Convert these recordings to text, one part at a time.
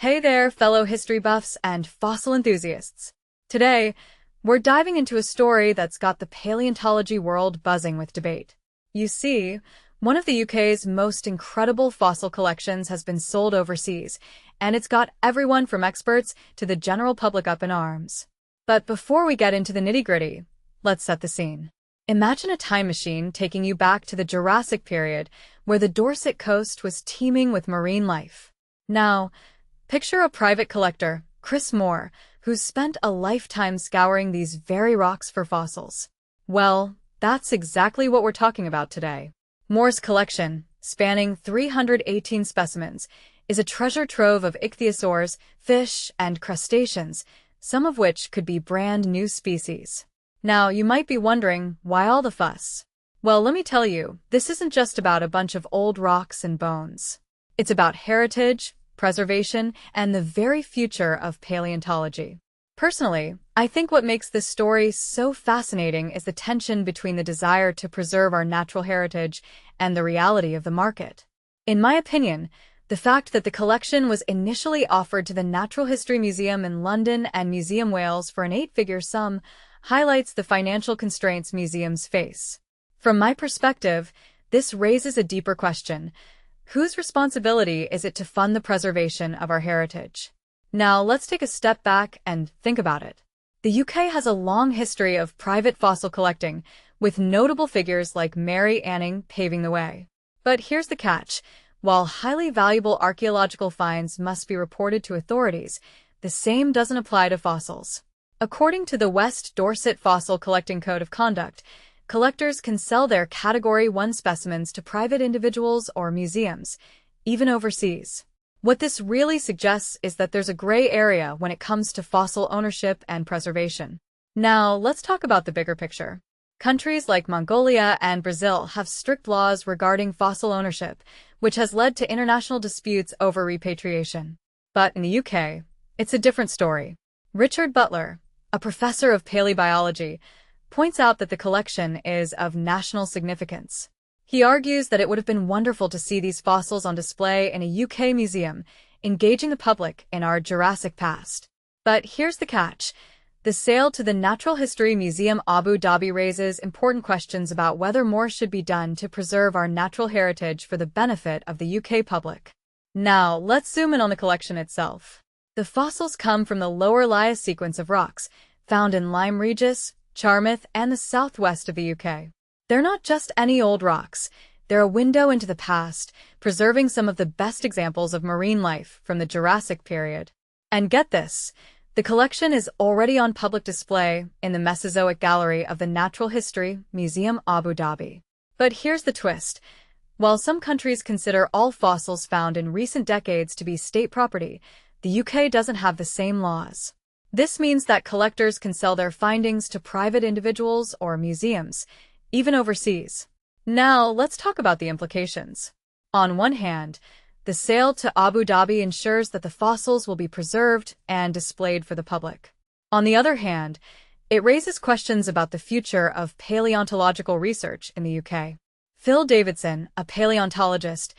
Hey there, fellow history buffs and fossil enthusiasts. Today, we're diving into a story that's got the paleontology world buzzing with debate. You see, one of the UK's most incredible fossil collections has been sold overseas, and it's got everyone from experts to the general public up in arms. But before we get into the nitty-gritty, let's set the scene. Imagine a time machine taking you back to the Jurassic period, where the Dorset coast was teeming with marine life. Now, picture a private collector, Chris Moore, who's spent a lifetime scouring these very rocks for fossils. Well, that's exactly what we're talking about today. Moore's collection, spanning 318 specimens, is a treasure trove of ichthyosaurs, fish, and crustaceans, some of which could be brand new species. Now, you might be wondering, why all the fuss? Well, let me tell you, this isn't just about a bunch of old rocks and bones. It's about heritage, preservation, and the very future of paleontology. Personally, I think what makes this story so fascinating is the tension between the desire to preserve our natural heritage and the reality of the market. In my opinion, the fact that the collection was initially offered to the Natural History Museum in London and Museum Wales for an 8-figure sum highlights the financial constraints museums face. From my perspective, this raises a deeper question. Whose responsibility is it to fund the preservation of our heritage? Now, let's take a step back and think about it. The UK has a long history of private fossil collecting, with notable figures like Mary Anning paving the way. But here's the catch. While highly valuable archaeological finds must be reported to authorities, the same doesn't apply to fossils. According to the West Dorset Fossil Collecting Code of Conduct, collectors can sell their Category 1 specimens to private individuals or museums, even overseas. What this really suggests is that there's a gray area when it comes to fossil ownership and preservation. Now, let's talk about the bigger picture. Countries like Mongolia and Brazil have strict laws regarding fossil ownership, which has led to international disputes over repatriation. But in the UK, it's a different story. Richard Butler, a professor of paleobiology, points out that the collection is of national significance. He argues that it would have been wonderful to see these fossils on display in a UK museum, engaging the public in our Jurassic past. But here's the catch. The sale to the Natural History Museum Abu Dhabi raises important questions about whether more should be done to preserve our natural heritage for the benefit of the UK public. Now, let's zoom in on the collection itself. The fossils come from the Lower Lias sequence of rocks, found in Lyme Regis, Charmouth, and the southwest of the UK. They're not just any old rocks. They're a window into the past, preserving some of the best examples of marine life from the Jurassic period. And get this, the collection is already on public display in the Mesozoic Gallery of the Natural History Museum Abu Dhabi. But here's the twist. While some countries consider all fossils found in recent decades to be state property, the UK doesn't have the same laws. This means that collectors can sell their findings to private individuals or museums, even overseas. Now, let's talk about the implications. On one hand, the sale to Abu Dhabi ensures that the fossils will be preserved and displayed for the public. On the other hand, it raises questions about the future of paleontological research in the UK. Phil Davidson, a paleontologist,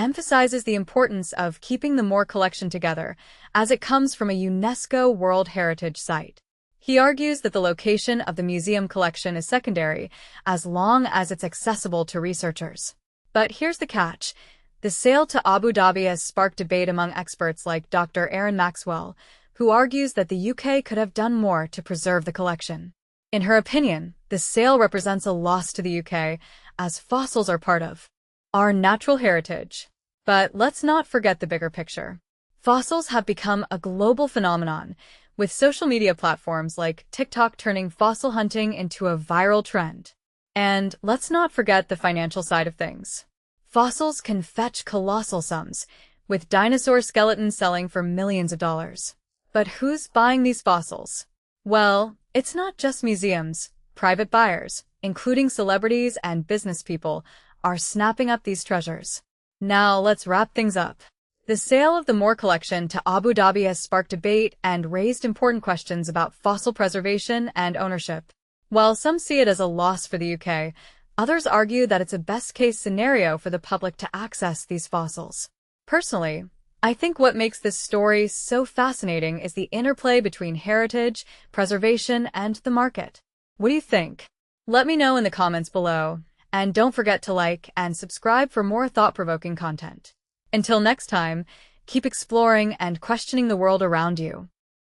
emphasizes the importance of keeping the Moore collection together, as it comes from a UNESCO World Heritage Site. He argues that the location of the museum collection is secondary, as long as it's accessible to researchers. But here's the catch. The sale to Abu Dhabi has sparked debate among experts like Dr. Erin Maxwell, who argues that the UK could have done more to preserve the collection. In her opinion, the sale represents a loss to the UK, as fossils are part of our natural heritage. But let's not forget the bigger picture. Fossils have become a global phenomenon, with social media platforms like TikTok turning fossil hunting into a viral trend. And let's not forget the financial side of things. Fossils can fetch colossal sums, with dinosaur skeletons selling for millions of dollars. But who's buying these fossils? Well, it's not just museums. Private buyers, including celebrities and business people, are snapping up these treasures. Now, let's wrap things up. The sale of the Moore collection to Abu Dhabi has sparked debate and raised important questions about fossil preservation and ownership. While some see it as a loss for the UK, others argue that it's a best-case scenario for the public to access these fossils. Personally, I think what makes this story so fascinating is the interplay between heritage, preservation, and the market. What do you think? Let me know in the comments below, and don't forget to like and subscribe for more thought-provoking content. Until next time, keep exploring and questioning the world around you.